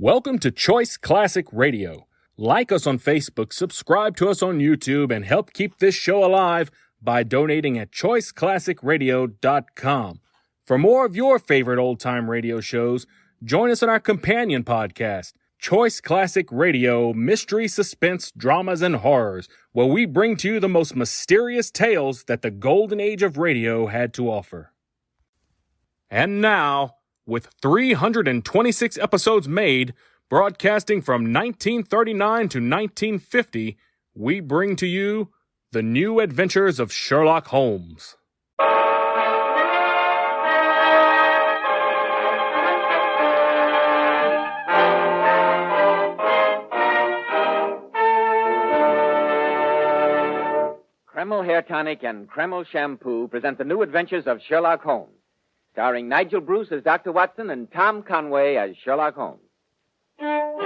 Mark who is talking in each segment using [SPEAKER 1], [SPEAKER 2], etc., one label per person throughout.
[SPEAKER 1] Welcome to Choice Classic Radio. Like us on Facebook, subscribe to us on YouTube, and help keep this show alive by donating at choiceclassicradio.com. For more of your favorite old-time radio shows, join us on our companion podcast, Choice Classic Radio, Mystery, Suspense, Dramas, and Horrors, where we bring to you the most mysterious tales that the golden age of radio had to offer. And now, with 326 episodes made, broadcasting from 1939 to 1950, we bring to you The New Adventures of Sherlock Holmes.
[SPEAKER 2] Kreml Hair Tonic and Kreml Shampoo present The New Adventures of Sherlock Holmes, starring Nigel Bruce as Dr. Watson and Tom Conway as Sherlock Holmes. And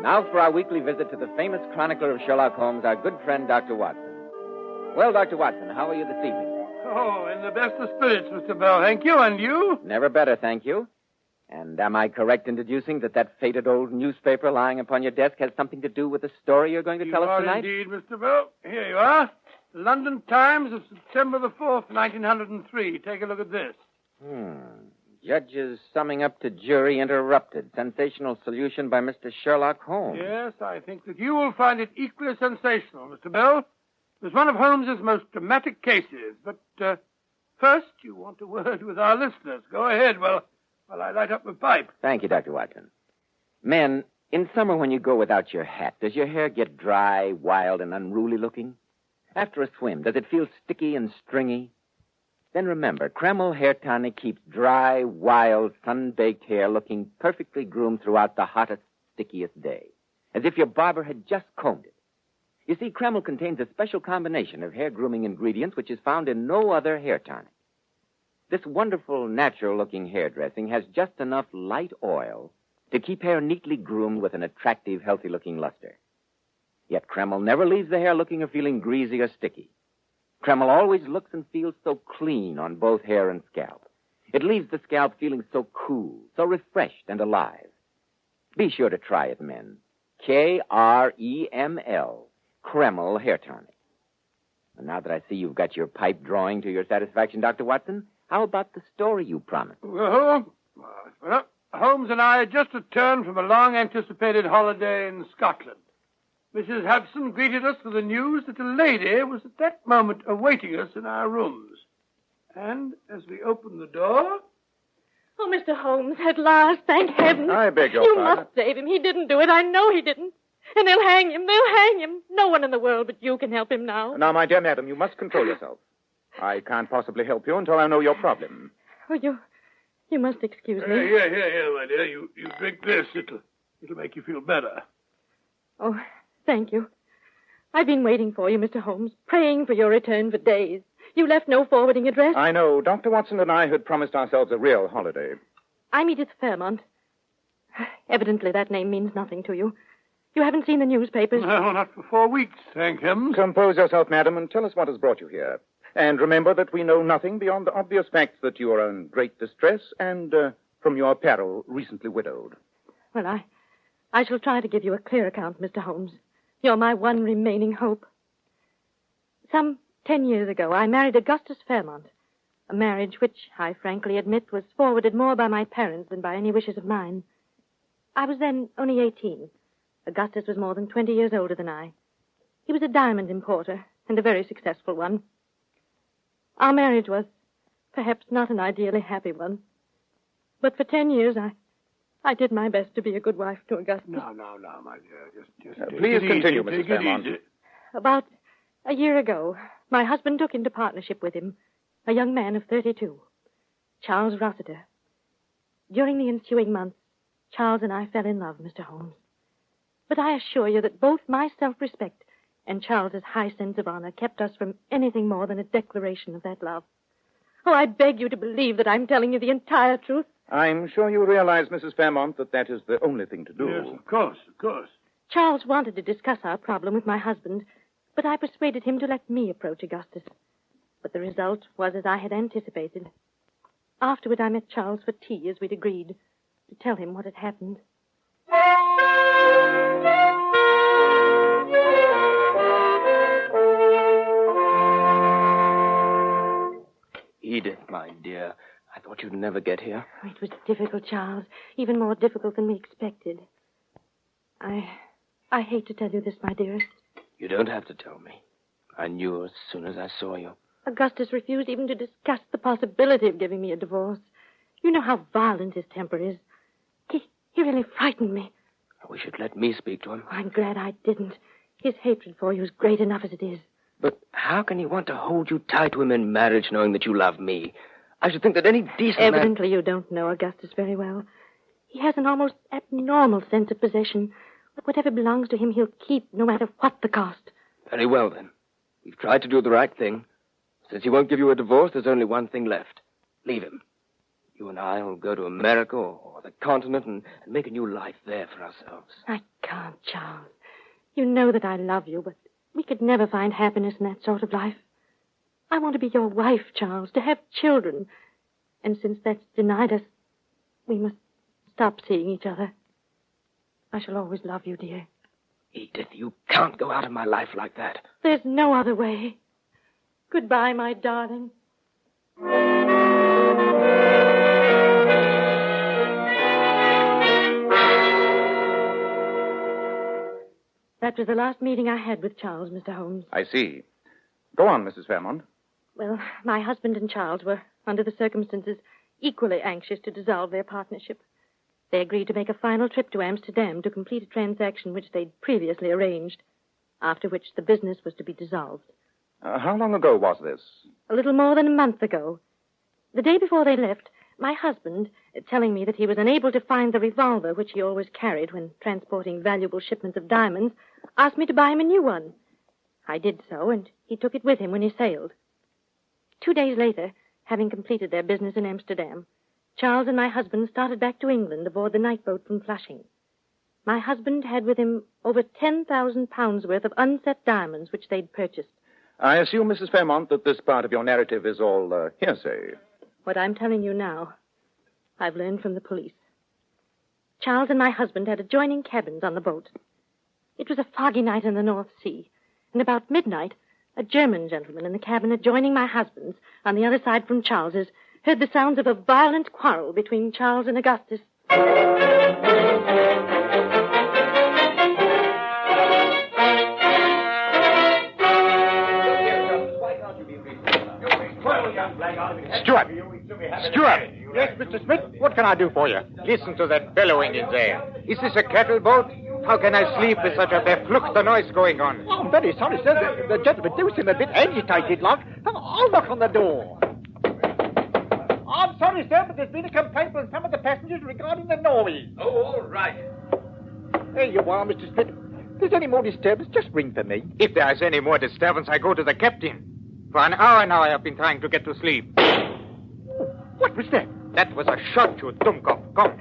[SPEAKER 2] now for our weekly visit to the famous chronicler of Sherlock Holmes, our good friend, Dr. Watson. Well, Dr. Watson, how are you this evening?
[SPEAKER 3] Oh, in the best of spirits, Mr. Bell. Thank you. And you?
[SPEAKER 2] Never better, thank you. And am I correct in deducing that faded old newspaper lying upon your desk has something to do with the story you're going to tell us tonight?
[SPEAKER 3] Indeed, Mr. Bell. Here you are. The London Times of September the 4th, 1903. Take a look at this.
[SPEAKER 2] Judges summing up to jury interrupted. Sensational solution by Mr. Sherlock Holmes.
[SPEAKER 3] Yes, I think that you will find it equally sensational, Mr. Bell. It was one of Holmes's most dramatic cases. But first, you want a word with our listeners. Go ahead. Well, I light up my pipe.
[SPEAKER 2] Thank you, Dr. Watson. Men, in summer when you go without your hat, does your hair get dry, wild, and unruly looking? After a swim, does it feel sticky and stringy? Then remember, Kreml Hair Tonic keeps dry, wild, sun-baked hair looking perfectly groomed throughout the hottest, stickiest day, as if your barber had just combed it. You see, Kreml contains a special combination of hair grooming ingredients which is found in no other hair tonic. This wonderful, natural-looking hairdressing has just enough light oil to keep hair neatly groomed with an attractive, healthy-looking luster. Yet Kreml never leaves the hair looking or feeling greasy or sticky. Kreml always looks and feels so clean on both hair and scalp. It leaves the scalp feeling so cool, so refreshed and alive. Be sure to try it, men. Kreml, Kreml Hair Tonic. And now that I see you've got your pipe drawing to your satisfaction, Dr. Watson, how about the story you promised?
[SPEAKER 3] Well, Holmes and I had just returned from a long-anticipated holiday in Scotland. Mrs. Hudson greeted us with the news that a lady was at that moment awaiting us in our rooms. And as we opened the door...
[SPEAKER 4] Oh, Mr. Holmes, at last, thank heaven.
[SPEAKER 5] I beg your
[SPEAKER 4] You
[SPEAKER 5] pardon.
[SPEAKER 4] must save him. He didn't do it. I know he didn't. And they'll hang him. They'll hang him. No one in the world but you can help him now.
[SPEAKER 5] Now, my dear madam, you must control yourself. I can't possibly help you until I know your problem.
[SPEAKER 4] Oh, you must excuse me.
[SPEAKER 3] Here, my dear. You drink this. It'll make you feel better.
[SPEAKER 4] Oh, thank you. I've been waiting for you, Mr. Holmes, praying for your return for days. You left no forwarding address.
[SPEAKER 5] I know. Dr. Watson and I had promised ourselves a real holiday.
[SPEAKER 4] I'm Edith Fairmont. Evidently that name means nothing to you. You haven't seen the newspapers.
[SPEAKER 3] No, not for 4 weeks, thank heavens.
[SPEAKER 5] Compose yourself, madam, and tell us what has brought you here. And remember that we know nothing beyond the obvious facts that you are in great distress and, from your peril, recently widowed.
[SPEAKER 4] Well, I shall try to give you a clear account, Mr. Holmes. You're my one remaining hope. Some 10 years ago, I married Augustus Fairmont, a marriage which, I frankly admit, was forwarded more by my parents than by any wishes of mine. I was then only 18. Augustus was more than 20 years older than I. He was a diamond importer, and a very successful one. Our marriage was perhaps not an ideally happy one. But for 10 years, I did my best to be a good wife to Augustus.
[SPEAKER 3] No, my dear. Just
[SPEAKER 5] please continue,
[SPEAKER 3] Mrs.
[SPEAKER 5] Mrs. Fairmont.
[SPEAKER 4] About a year ago, my husband took into partnership with him a young man of 32, Charles Rossiter. During the ensuing months, Charles and I fell in love, Mr. Holmes. But I assure you that both my self-respect and Charles's high sense of honor kept us from anything more than a declaration of that love. Oh, I beg you to believe that I'm telling you the entire truth.
[SPEAKER 5] I'm sure you realize, Mrs. Fairmont, that is the only thing to do.
[SPEAKER 3] Yes, of course.
[SPEAKER 4] Charles wanted to discuss our problem with my husband, but I persuaded him to let me approach Augustus. But the result was as I had anticipated. Afterward, I met Charles for tea, as we'd agreed, to tell him what had happened.
[SPEAKER 6] Edith, my dear, I thought you'd never get here.
[SPEAKER 4] It was difficult, Charles, even more difficult than we expected. I hate to tell you this, my dearest.
[SPEAKER 6] You don't have to tell me. I knew as soon as I saw you.
[SPEAKER 4] Augustus refused even to discuss the possibility of giving me a divorce. You know how violent his temper is. He really frightened me.
[SPEAKER 6] I wish you'd let me speak to him.
[SPEAKER 4] I'm glad I didn't. His hatred for you is great enough as it is.
[SPEAKER 6] But how can he want to hold you tied to him in marriage knowing that you love me? I should think that any decent
[SPEAKER 4] Evidently you don't know Augustus very well. He has an almost abnormal sense of possession. Whatever belongs to him, he'll keep, no matter what the cost.
[SPEAKER 6] Very well, then. We've tried to do the right thing. Since he won't give you a divorce, there's only one thing left. Leave him. You and I will go to America or the continent and make a new life there for ourselves.
[SPEAKER 4] I can't, Charles. You know that I love you, but we could never find happiness in that sort of life. I want to be your wife, Charles, to have children. And since that's denied us, we must stop seeing each other. I shall always love you, dear.
[SPEAKER 6] Edith, you can't go out of my life like that.
[SPEAKER 4] There's no other way. Goodbye, my darling. That was the last meeting I had with Charles, Mr. Holmes.
[SPEAKER 5] I see. Go on, Mrs. Fairmont.
[SPEAKER 4] Well, my husband and Charles were, under the circumstances, equally anxious to dissolve their partnership. They agreed to make a final trip to Amsterdam to complete a transaction which they'd previously arranged, after which the business was to be dissolved.
[SPEAKER 5] How long ago was this?
[SPEAKER 4] A little more than a month ago. The day before they left, my husband, telling me that he was unable to find the revolver which he always carried when transporting valuable shipments of diamonds, asked me to buy him a new one. I did so, and he took it with him when he sailed. 2 days later, having completed their business in Amsterdam, Charles and my husband started back to England aboard the night boat from Flushing. My husband had with him over 10,000 pounds worth of unset diamonds which they'd purchased.
[SPEAKER 5] I assume, Mrs. Fairmont, that this part of your narrative is all hearsay.
[SPEAKER 4] What I'm telling you now, I've learned from the police. Charles and my husband had adjoining cabins on the boat. It was a foggy night in the North Sea, and about midnight, a German gentleman in the cabin adjoining my husband's, on the other side from Charles's, heard the sounds of a violent quarrel between Charles and Augustus.
[SPEAKER 7] Stewart! Stewart! Yes, Mr. Smith? What can I do for you? Listen to that bellowing in there. Is this a cattle boat? How can I sleep with such a verfluchte noise going on?
[SPEAKER 8] Oh, I'm very sorry, sir. The gentleman do seem a bit agitated, like. I'll knock on the door. I'm sorry, sir, but there's been a complaint from some of the passengers regarding the noise.
[SPEAKER 7] Oh, all right.
[SPEAKER 8] There you are, Mr. Smith. If there's any more disturbance, just ring for me.
[SPEAKER 7] If there is any more disturbance, I go to the captain. For an hour now I have been trying to get to sleep.
[SPEAKER 8] What was that?
[SPEAKER 7] That was a shot, you Dummkopf. Come.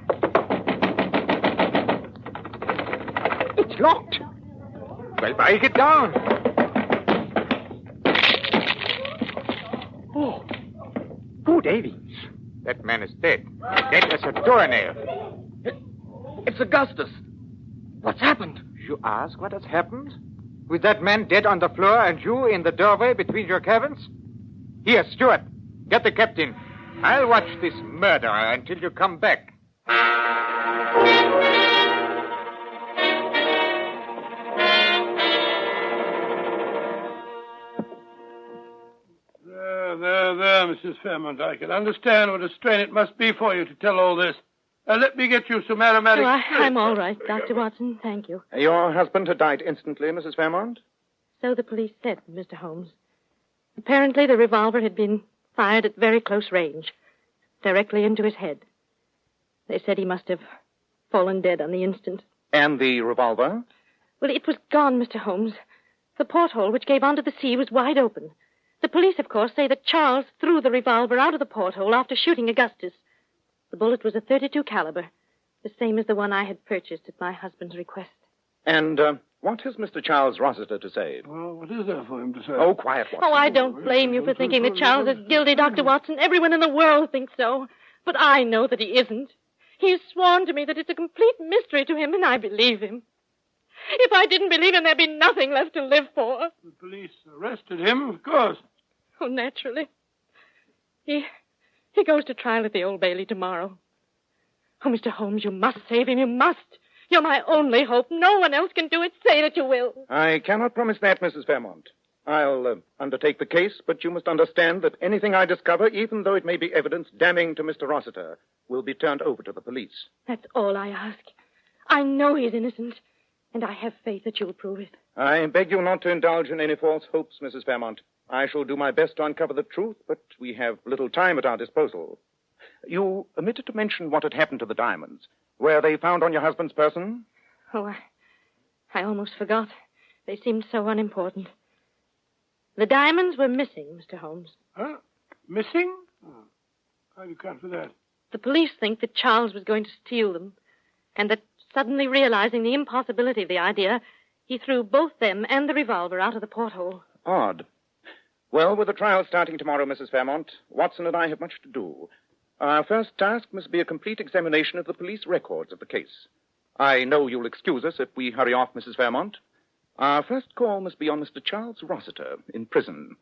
[SPEAKER 8] It's locked.
[SPEAKER 7] Well, break it down.
[SPEAKER 8] Oh, good heavens.
[SPEAKER 7] That man is dead. Dead as a doornail.
[SPEAKER 6] It's Augustus. What's happened?
[SPEAKER 7] You ask what has happened? With that man dead on the floor and you in the doorway between your cabins? Here, Stewart, get the captain. I'll watch this murder until you come back.
[SPEAKER 3] There, Mrs. Fairmont. I can understand what a strain it must be for you to tell all this. Let me get you some aromatic...
[SPEAKER 4] Oh, I'm all right, Dr. Watson. Thank you.
[SPEAKER 5] Your husband had died instantly, Mrs. Fairmont?
[SPEAKER 4] So the police said, Mr. Holmes. Apparently the revolver had been fired at very close range, directly into his head. They said he must have fallen dead on the instant.
[SPEAKER 5] And the revolver?
[SPEAKER 4] Well, it was gone, Mr. Holmes. The porthole which gave onto the sea was wide open. The police, of course, say that Charles threw the revolver out of the porthole after shooting Augustus. The bullet was a .32 caliber, the same as the one I had purchased at my husband's request.
[SPEAKER 5] And What has Mr. Charles Rossiter to say?
[SPEAKER 3] Well, what is there for him to say?
[SPEAKER 5] Oh, quiet, Watson.
[SPEAKER 4] Oh, I don't blame you for thinking that Charles is guilty, Dr. Watson. Everyone in the world thinks so. But I know that he isn't. He's sworn to me that it's a complete mystery to him, and I believe him. If I didn't believe him, there'd be nothing left to live for.
[SPEAKER 3] The police arrested him, of course.
[SPEAKER 4] Oh, naturally. He goes to trial at the Old Bailey tomorrow. Oh, Mr. Holmes, you must save him. You must. You're my only hope. No one else can do it. Say that you will.
[SPEAKER 5] I cannot promise that, Mrs. Fairmont. I'll undertake the case, but you must understand that anything I discover, even though it may be evidence damning to Mr. Rossiter, will be turned over to the police.
[SPEAKER 4] That's all I ask. I know he's innocent, and I have faith that you'll prove it.
[SPEAKER 5] I beg you not to indulge in any false hopes, Mrs. Fairmont. I shall do my best to uncover the truth, but we have little time at our disposal. You omitted to mention what had happened to the diamonds. Were they found on your husband's person?
[SPEAKER 4] Oh, I almost forgot. They seemed so unimportant. The diamonds were missing, Mr. Holmes.
[SPEAKER 3] Huh? Missing? Oh. How do you account for that?
[SPEAKER 4] The police think that Charles was going to steal them, and that suddenly realizing the impossibility of the idea, he threw both them and the revolver out of the porthole.
[SPEAKER 5] Odd. Well, with the trial starting tomorrow, Mrs. Fairmont, Watson and I have much to do. Our first task must be a complete examination of the police records of the case. I know you'll excuse us if we hurry off, Mrs. Fairmont. Our first call must be on Mr. Charles Rossiter in prison.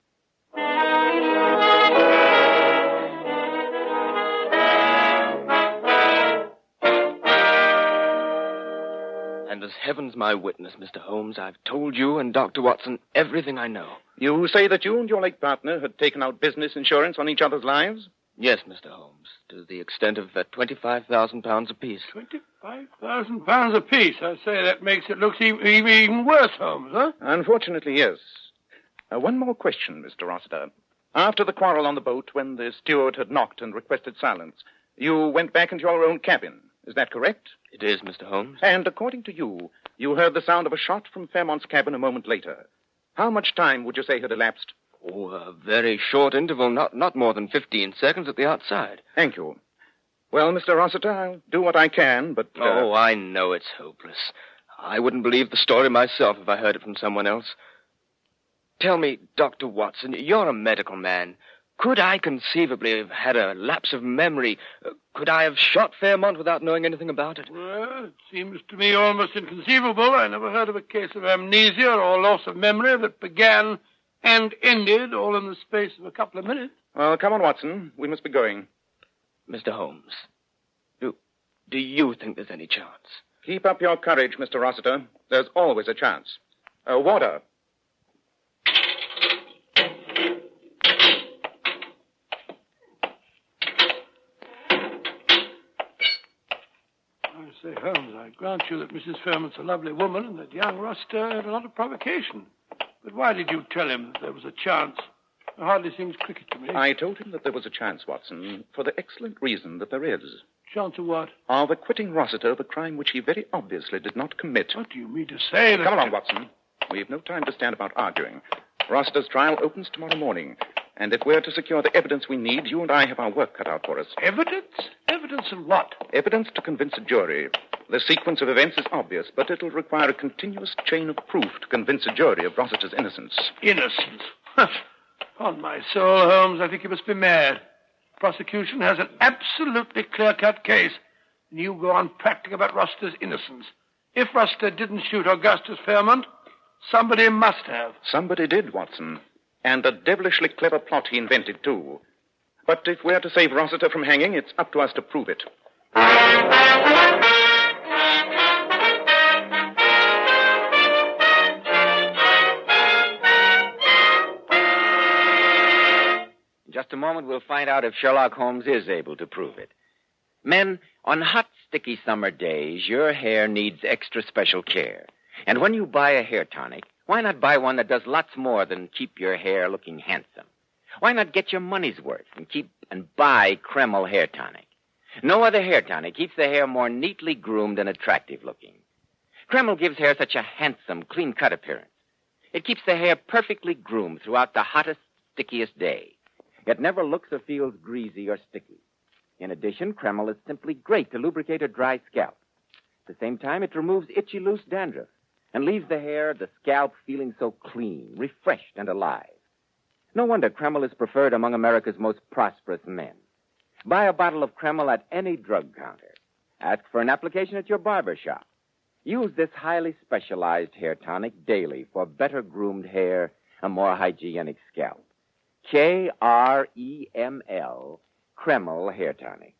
[SPEAKER 6] And as heaven's my witness, Mr. Holmes, I've told you and Dr. Watson everything I know.
[SPEAKER 5] You say that you and your late partner had taken out business insurance on each other's lives?
[SPEAKER 6] Yes, Mr. Holmes, to the extent of £25,000 apiece.
[SPEAKER 3] £25,000 apiece. I say that makes it look even worse, Holmes, huh?
[SPEAKER 5] Unfortunately, yes. One more question, Mr. Rossiter. After the quarrel on the boat, when the steward had knocked and requested silence, you went back into your own cabin. Is that correct?
[SPEAKER 6] It is, Mr. Holmes.
[SPEAKER 5] And according to you, you heard the sound of a shot from Fairmont's cabin a moment later. How much time would you say had elapsed?
[SPEAKER 6] Oh, a very short interval, not more than 15 seconds at the outside.
[SPEAKER 5] Thank you. Well, Mr. Rossiter, I'll do what I can, but...
[SPEAKER 6] Oh, I know it's hopeless. I wouldn't believe the story myself if I heard it from someone else. Tell me, Dr. Watson, you're a medical man. Could I conceivably have had a lapse of memory? Could I have shot Fairmont without knowing anything about it?
[SPEAKER 3] Well, it seems to me almost inconceivable. I never heard of a case of amnesia or loss of memory that began and ended all in the space of a couple of minutes.
[SPEAKER 5] Well, come on, Watson. We must be going.
[SPEAKER 6] Mr. Holmes, do you think there's any chance?
[SPEAKER 5] Keep up your courage, Mr. Rossiter. There's always a chance. Water.
[SPEAKER 3] I say, Holmes, I grant you that Mrs. Fairmont's a lovely woman and that young Rossiter had a lot of provocation. But why did you tell him that there was a chance? It hardly seems cricket to me.
[SPEAKER 5] I told him that there was a chance, Watson, for the excellent reason that there is.
[SPEAKER 3] Chance of what?
[SPEAKER 5] Of acquitting Rossiter of a crime which he very obviously did not commit.
[SPEAKER 3] What do you mean to say that...
[SPEAKER 5] Come along, Watson. We've no time to stand about arguing. Rossiter's trial opens tomorrow morning. And if we're to secure the evidence we need, you and I have our work cut out for us.
[SPEAKER 3] Evidence? Evidence of what?
[SPEAKER 5] Evidence to convince a jury. The sequence of events is obvious, but it'll require a continuous chain of proof to convince a jury of Rossiter's innocence.
[SPEAKER 3] Innocence? On my soul, Holmes, I think you must be mad. Prosecution has an absolutely clear-cut case, and you go on practicing about Rossiter's innocence. If Rossiter didn't shoot Augustus Fairmont, somebody must have.
[SPEAKER 5] Somebody did, Watson. And a devilishly clever plot he invented, too. But if we're to save Rossiter from hanging, it's up to us to prove it.
[SPEAKER 2] In just a moment, we'll find out if Sherlock Holmes is able to prove it. Men, on hot, sticky summer days, your hair needs extra special care. And when you buy a hair tonic, why not buy one that does lots more than keep your hair looking handsome? Why not get your money's worth and buy Kreml hair tonic? No other hair tonic keeps the hair more neatly groomed and attractive looking. Kreml gives hair such a handsome, clean-cut appearance. It keeps the hair perfectly groomed throughout the hottest, stickiest day. It never looks or feels greasy or sticky. In addition, Kreml is simply great to lubricate a dry scalp. At the same time, it removes itchy, loose dandruff. and leaves the scalp feeling so clean, refreshed, and alive. No wonder Kreml is preferred among America's most prosperous men. Buy a bottle of Kreml at any drug counter. Ask for an application at your barber shop. Use this highly specialized hair tonic daily for better groomed hair, a more hygienic scalp. Kreml, Kreml Hair Tonic.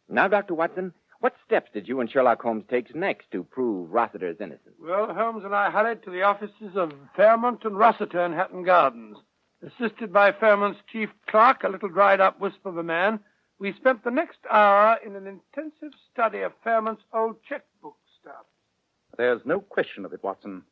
[SPEAKER 2] Now, Dr. Watson, what steps did you and Sherlock Holmes take next to prove Rossiter's innocence?
[SPEAKER 3] Well, Holmes and I hurried to the offices of Fairmont and Rossiter in Hatton Gardens. Assisted by Fairmont's chief clerk, a little dried-up wisp of a man, we spent the next hour in an intensive study of Fairmont's old checkbook stuff.
[SPEAKER 5] There's no question of it, Watson.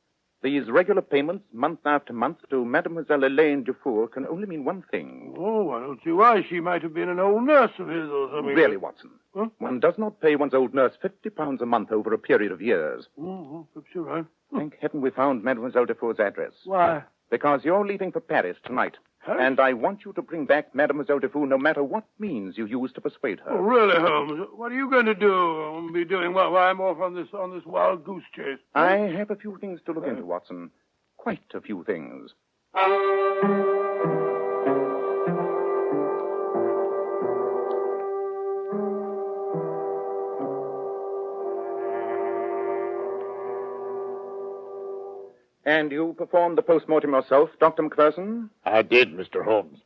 [SPEAKER 5] These regular payments, month after month, to Mademoiselle Elaine Dufour can only mean one thing.
[SPEAKER 3] Oh, I don't see why. She might have been an old nurse of his or something.
[SPEAKER 5] Really, Watson.
[SPEAKER 3] Huh?
[SPEAKER 5] One does not pay one's old nurse £50 a month over a period of years.
[SPEAKER 3] Oh, perhaps you're right.
[SPEAKER 5] Thank heaven we found Mademoiselle Dufour's address.
[SPEAKER 3] Why?
[SPEAKER 5] Because you're leaving for Paris tonight.
[SPEAKER 3] Huh?
[SPEAKER 5] And I want you to bring back Mademoiselle Dufour no matter what means you use to persuade her.
[SPEAKER 3] Oh, really, Holmes? What are you going to do? Be doing while I'm off on this wild goose chase?
[SPEAKER 5] I have a few things to look into, Watson. Quite a few things. And you performed the post-mortem yourself, Dr. McPherson?
[SPEAKER 8] I did, Mr. Holmes.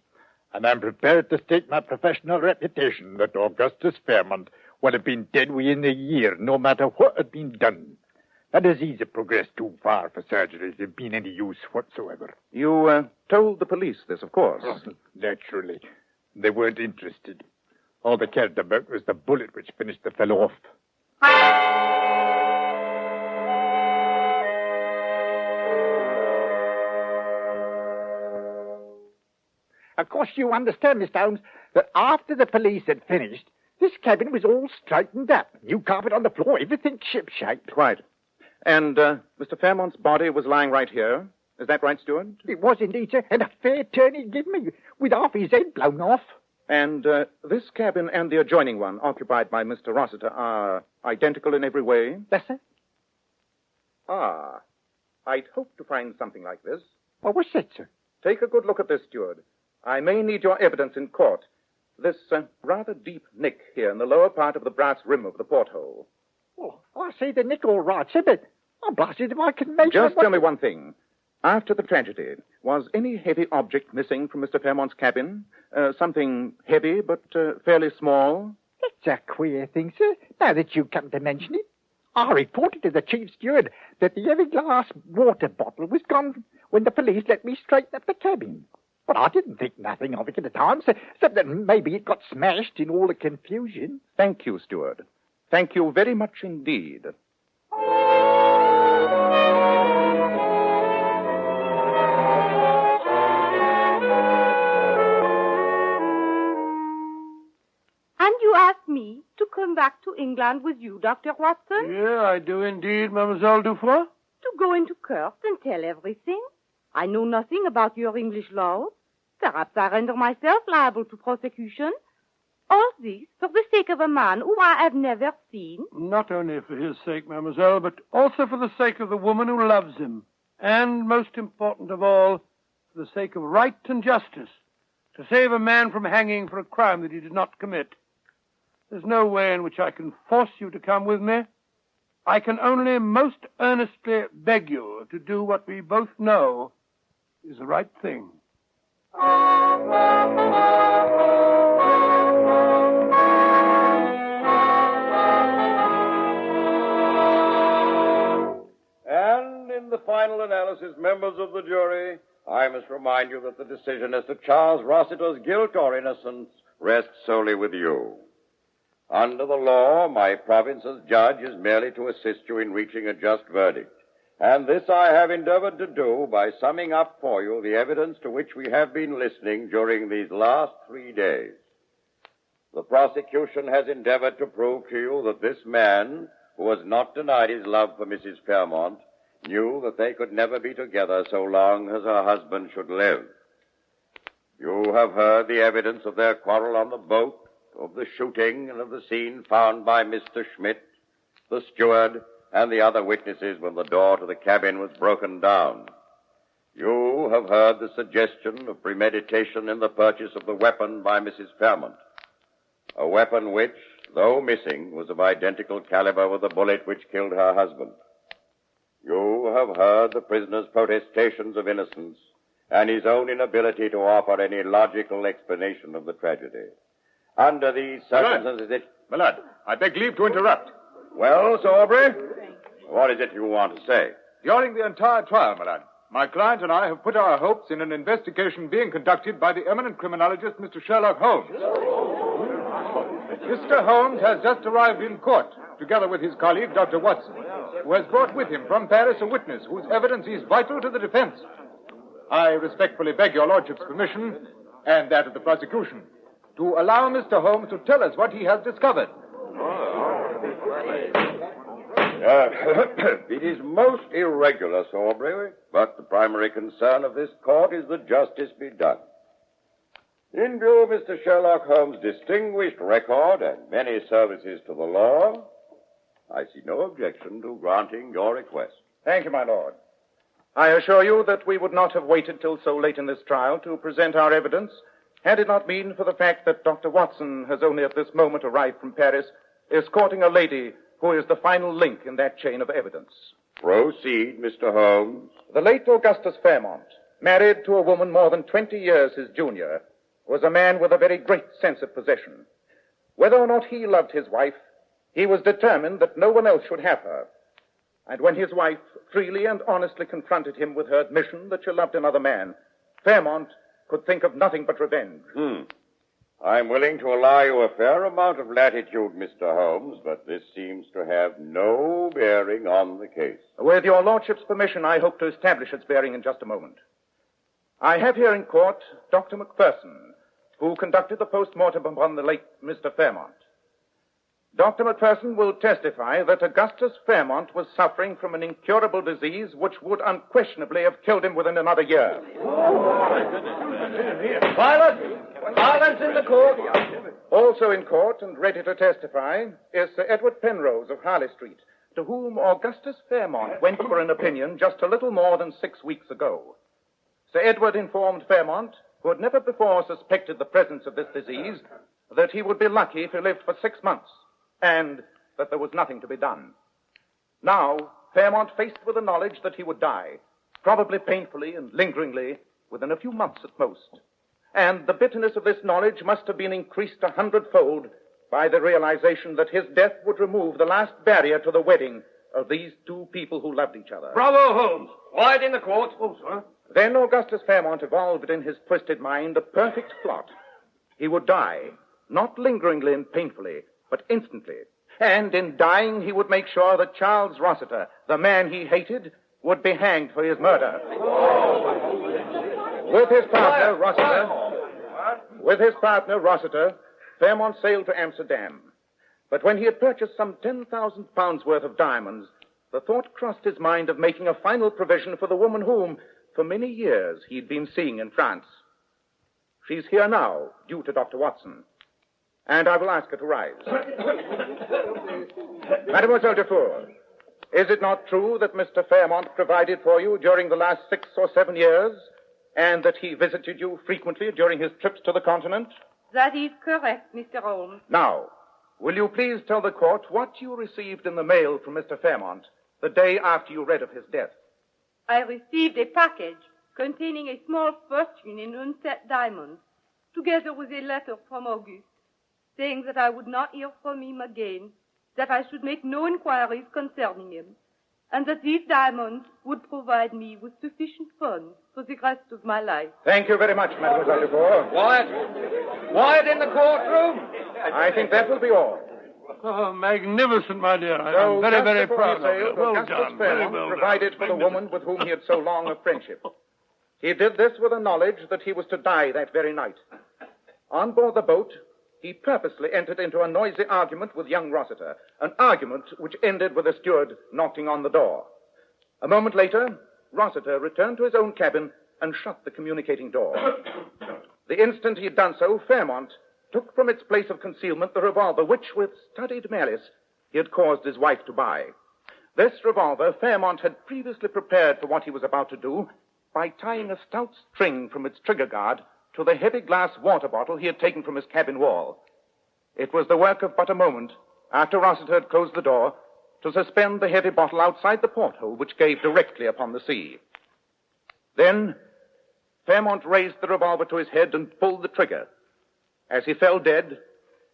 [SPEAKER 8] And I'm prepared to stake my professional reputation that Augustus Fairmont would have been dead within a year, no matter what had been done. The disease had progressed too far for surgery to have been any use whatsoever.
[SPEAKER 5] You told the police this, of course.
[SPEAKER 8] Naturally. They weren't interested. All they cared about was the bullet which finished the fellow off. Of course, you understand, Mr. Holmes, that after the police had finished, this cabin was all straightened up. New carpet on the floor, everything shipshape.
[SPEAKER 5] Quite. And Mr. Fairmont's body was lying right here. Is that right, Stewart?
[SPEAKER 8] It was indeed, sir, and a fair turn he gave me, with half his head blown off.
[SPEAKER 5] And this cabin and the adjoining one, occupied by Mr. Rossiter, are identical in every way?
[SPEAKER 8] Yes, sir.
[SPEAKER 5] Ah. I'd hoped to find something like this.
[SPEAKER 8] What was that, sir?
[SPEAKER 5] Take a good look at this, Stewart. I may need your evidence in court. This rather deep nick here in the lower part of the brass rim of the porthole.
[SPEAKER 8] Oh, I see the nick all right, sir, but I'm blasted if I can make
[SPEAKER 5] Just tell me one thing. After the tragedy, was any heavy object missing from Mr. Fairmont's cabin? Something heavy but fairly small?
[SPEAKER 8] That's a queer thing, sir, now that you come to mention it. I reported to the chief steward that the heavy glass water bottle was gone when the police let me straighten up the cabin. But I didn't think nothing of it at the time, except that maybe it got smashed in all the confusion.
[SPEAKER 5] Thank you, Steward. Thank you very much indeed.
[SPEAKER 9] And you asked me to come back to England with you, Dr. Watson?
[SPEAKER 3] Yeah, I do indeed, Mademoiselle Dufour.
[SPEAKER 9] To go into court and tell everything? I know nothing about your English law. Perhaps I render myself liable to prosecution. All this for the sake of a man whom I have never seen.
[SPEAKER 3] Not only for his sake, mademoiselle, but also for the sake of the woman who loves him. And, most important of all, for the sake of right and justice. To save a man from hanging for a crime that he did not commit. There's no way in which I can force you to come with me. I can only most earnestly beg you to do what we both know is the right thing.
[SPEAKER 10] And in the final analysis, members of the jury, I must remind you that the decision as to Charles Rossiter's guilt or innocence rests solely with you. Under the law, my province as judge is merely to assist you in reaching a just verdict. And this I have endeavored to do by summing up for you the evidence to which we have been listening during these last 3 days. The prosecution has endeavored to prove to you that this man, who has not denied his love for Mrs. Fairmont, knew that they could never be together so long as her husband should live. You have heard the evidence of their quarrel on the boat, of the shooting, and of the scene found by Mr. Schmidt, the steward, and the other witnesses when the door to the cabin was broken down. You have heard the suggestion of premeditation in the purchase of the weapon by Mrs. Fairmont. A weapon which, though missing, was of identical caliber with the bullet which killed her husband. You have heard the prisoner's protestations of innocence and his own inability to offer any logical explanation of the tragedy. Under these circumstances...
[SPEAKER 5] My lord, I beg leave to interrupt.
[SPEAKER 10] Well, Sir Aubrey, what is it you want to say?
[SPEAKER 5] During the entire trial, my lord, my client and I have put our hopes in an investigation being conducted by the eminent criminologist, Mr. Sherlock Holmes. Mr. Holmes has just arrived in court, together with his colleague, Dr. Watson, who has brought with him from Paris a witness whose evidence is vital to the defense. I respectfully beg your lordship's permission, and that of the prosecution, to allow Mr. Holmes to tell us what he has discovered.
[SPEAKER 10] It is most irregular, Sir Aubrey, but the primary concern of this court is that justice be done. In view of Mr. Sherlock Holmes' distinguished record and many services to the law, I see no objection to granting your request.
[SPEAKER 5] Thank you, my lord. I assure you that we would not have waited till so late in this trial to present our evidence had it not been for the fact that Dr. Watson has only at this moment arrived from Paris, escorting a lady who is the final link in that chain of evidence.
[SPEAKER 10] Proceed, Mr. Holmes.
[SPEAKER 5] The late Augustus Fairmont, married to a woman more than 20 years his junior, was a man with a very great sense of possession. Whether or not he loved his wife, he was determined that no one else should have her. And when his wife freely and honestly confronted him with her admission that she loved another man, Fairmont could think of nothing but revenge.
[SPEAKER 10] I'm willing to allow you a fair amount of latitude, Mr. Holmes, but this seems to have no bearing on the case.
[SPEAKER 5] With your lordship's permission, I hope to establish its bearing in just a moment. I have here in court Dr. Macpherson, who conducted the post-mortem upon the late Mr. Fairmont. Dr. Macpherson will testify that Augustus Fairmont was suffering from an incurable disease which would unquestionably have killed him within another year.
[SPEAKER 6] Silence in the court.
[SPEAKER 5] Also in court and ready to testify is Sir Edward Penrose of Harley Street, to whom Augustus Fairmont went for an opinion just a little more than 6 weeks ago. Sir Edward informed Fairmont, who had never before suspected the presence of this disease, that he would be lucky if he lived for 6 months, and that there was nothing to be done. Now, Fairmont faced with the knowledge that he would die, probably painfully and lingeringly, within a few months at most. And the bitterness of this knowledge must have been increased 100-fold by the realization that his death would remove the last barrier to the wedding of these two people who loved each other.
[SPEAKER 6] Bravo, Holmes. Quiet in the court.
[SPEAKER 3] Oh, sir.
[SPEAKER 5] Then Augustus Fairmont evolved in his twisted mind a perfect plot. He would die, not lingeringly and painfully, but instantly. And in dying, he would make sure that Charles Rossiter, the man he hated, would be hanged for his murder. With his partner, Rossiter, Fairmont sailed to Amsterdam. But when he had purchased some 10,000 pounds worth of diamonds, the thought crossed his mind of making a final provision for the woman whom, for many years, he'd been seeing in France. She's here now, due to Dr. Watson. And I will ask her to rise. Mademoiselle Dufour, is it not true that Mr. Fairmont provided for you during the last 6 or 7 years, and that he visited you frequently during his trips to the continent?
[SPEAKER 9] That is correct, Mr. Holmes.
[SPEAKER 5] Now, will you please tell the court what you received in the mail from Mr. Fairmont the day after you read of his death?
[SPEAKER 9] I received a package containing a small fortune in unset diamonds, together with a letter from Auguste, saying that I would not hear from him again, that I should make no inquiries concerning him, and that these diamonds would provide me with sufficient funds for the rest of my life.
[SPEAKER 5] Thank you very much, Mademoiselle Dufour.
[SPEAKER 6] Quiet in the courtroom.
[SPEAKER 5] I think that will be all.
[SPEAKER 3] Oh, magnificent, my dear.
[SPEAKER 5] So,
[SPEAKER 3] I'm very,
[SPEAKER 5] just
[SPEAKER 3] very
[SPEAKER 5] before
[SPEAKER 3] proud
[SPEAKER 5] he
[SPEAKER 3] of
[SPEAKER 5] sailed,
[SPEAKER 3] you. Well
[SPEAKER 5] Augustus
[SPEAKER 3] done. Very
[SPEAKER 5] Fairmont
[SPEAKER 3] well
[SPEAKER 5] provided
[SPEAKER 3] done.
[SPEAKER 5] for the woman with whom he had so long a friendship. He did this with the knowledge that he was to die that very night. On board the boat, he purposely entered into a noisy argument with young Rossiter, an argument which ended with the steward knocking on the door. A moment later, Rossiter returned to his own cabin and shut the communicating door. The instant he had done so, Fairmont took from its place of concealment the revolver which, with studied malice, he had caused his wife to buy. This revolver Fairmont had previously prepared for what he was about to do by tying a stout string from its trigger guard to the heavy glass water bottle he had taken from his cabin wall. It was the work of but a moment, after Rossiter had closed the door, to suspend the heavy bottle outside the porthole, which gave directly upon the sea. Then, Fairmont raised the revolver to his head and pulled the trigger. As he fell dead,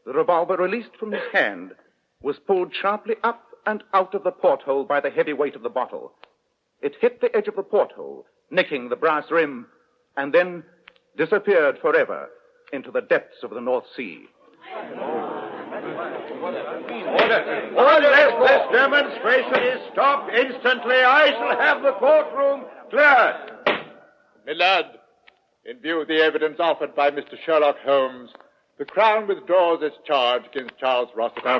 [SPEAKER 5] the revolver, released from his hand, was pulled sharply up and out of the porthole by the heavy weight of the bottle. It hit the edge of the porthole, nicking the brass rim, and then disappeared forever into the depths of the North Sea.
[SPEAKER 10] Unless this demonstration is stopped instantly, I shall have the courtroom cleared.
[SPEAKER 7] My lad, in view of the evidence offered by Mr. Sherlock Holmes, the Crown withdraws its charge against Charles Rossiter.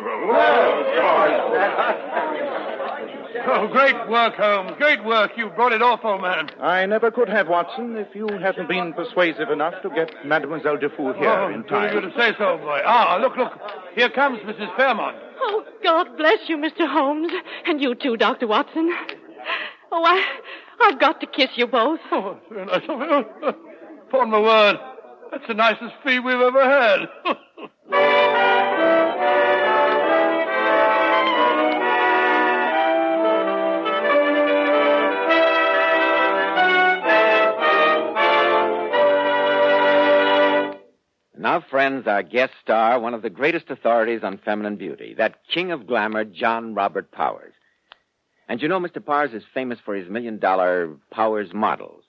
[SPEAKER 3] Oh, great work, Holmes. Great work. You brought it off, old man.
[SPEAKER 5] I never could have, Watson, if you hadn't been persuasive enough to get Mademoiselle Defoe here in time.
[SPEAKER 3] Very good to say so, boy. Ah, look. Here comes Mrs. Fairmont.
[SPEAKER 4] Oh, God bless you, Mr. Holmes. And you too, Dr. Watson. Oh, I've got to kiss you both.
[SPEAKER 3] Oh, it's very nice of you. Upon my word, that's the nicest fee we've ever had.
[SPEAKER 2] Now, friends, our guest star, one of the greatest authorities on feminine beauty, that king of glamour, John Robert Powers. And you know, Mr. Powers is famous for his $1 million Powers models.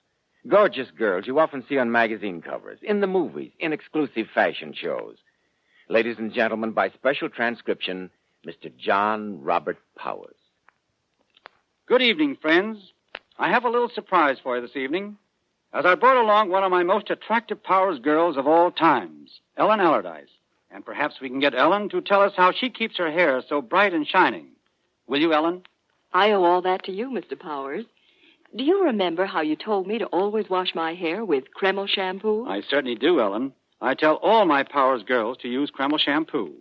[SPEAKER 2] Gorgeous girls you often see on magazine covers, in the movies, in exclusive fashion shows. Ladies and gentlemen, by special transcription, Mr. John Robert Powers.
[SPEAKER 11] Good evening, friends. I have a little surprise for you this evening, as I brought along one of my most attractive Powers girls of all times, Ellen Allardyce. And perhaps we can get Ellen to tell us how she keeps her hair so bright and shining. Will you, Ellen?
[SPEAKER 12] I owe all that to you, Mr. Powers. Do you remember how you told me to always wash my hair with Kreml shampoo?
[SPEAKER 11] I certainly do, Ellen. I tell all my Powers girls to use Kreml shampoo.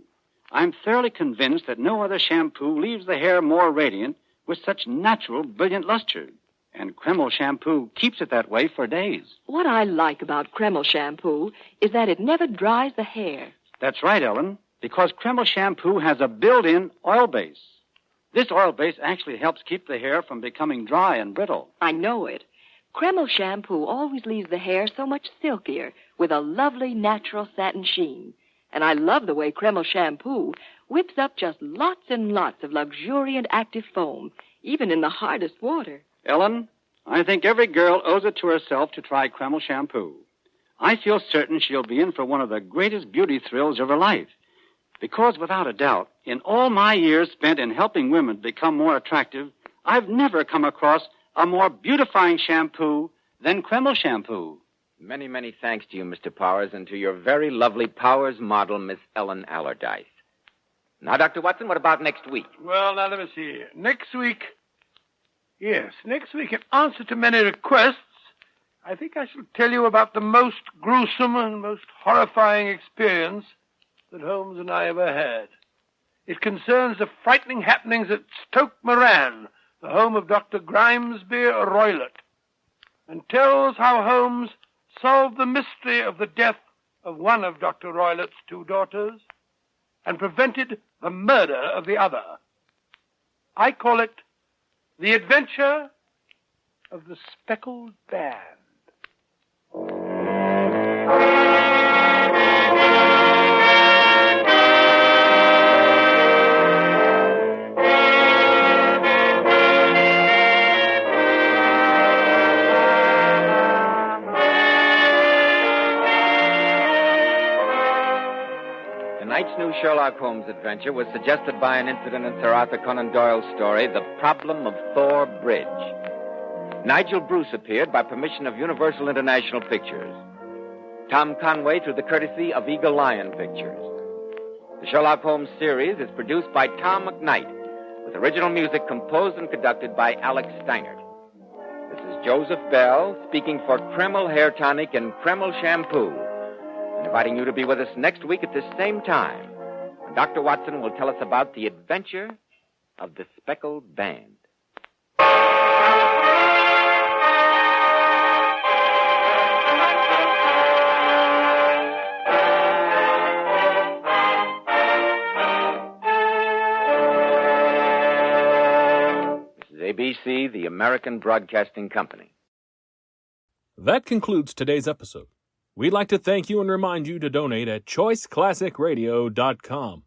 [SPEAKER 11] I'm thoroughly convinced that no other shampoo leaves the hair more radiant with such natural, brilliant luster. And Kreml shampoo keeps it that way for days.
[SPEAKER 12] What I like about Kreml shampoo is that it never dries the hair.
[SPEAKER 11] That's right, Ellen, because Kreml shampoo has a built-in oil base. This oil base actually helps keep the hair from becoming dry and brittle.
[SPEAKER 12] I know it. Kreml shampoo always leaves the hair so much silkier with a lovely natural satin sheen. And I love the way Kreml shampoo whips up just lots and lots of luxuriant active foam, even in the hardest water.
[SPEAKER 11] Ellen, I think every girl owes it to herself to try Kreml shampoo. I feel certain she'll be in for one of the greatest beauty thrills of her life. Because, without a doubt, in all my years spent in helping women become more attractive, I've never come across a more beautifying shampoo than Kreml shampoo.
[SPEAKER 2] Many, many thanks to you, Mr. Powers, and to your very lovely Powers model, Miss Ellen Allardyce. Now, Dr. Watson, what about next week?
[SPEAKER 3] Well, now, let me see. Next week, in answer to many requests, I think I shall tell you about the most gruesome and most horrifying experience that Holmes and I ever had. It concerns the frightening happenings at Stoke Moran, the home of Dr. Grimesby Roylott, and tells how Holmes solved the mystery of the death of one of Dr. Roylott's two daughters and prevented the murder of the other. I call it The Adventure of the Speckled Band.
[SPEAKER 2] Tonight's new Sherlock Holmes adventure was suggested by an incident in Sir Arthur Conan Doyle's story, The Problem of Thor Bridge. Nigel Bruce appeared by permission of Universal International Pictures. Tom Conway through the courtesy of Eagle Lion Pictures. The Sherlock Holmes series is produced by Tom McKnight, with original music composed and conducted by Alex Steinert. This is Joseph Bell speaking for Kreml Hair Tonic and Kreml Shampoo, inviting you to be with us next week at this same time, when Dr. Watson will tell us about the adventure of the Speckled Band. ABC, the American Broadcasting Company.
[SPEAKER 1] That concludes today's episode. We'd like to thank you and remind you to donate at choiceclassicradio.com.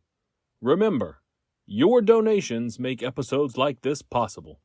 [SPEAKER 1] Remember, your donations make episodes like this possible.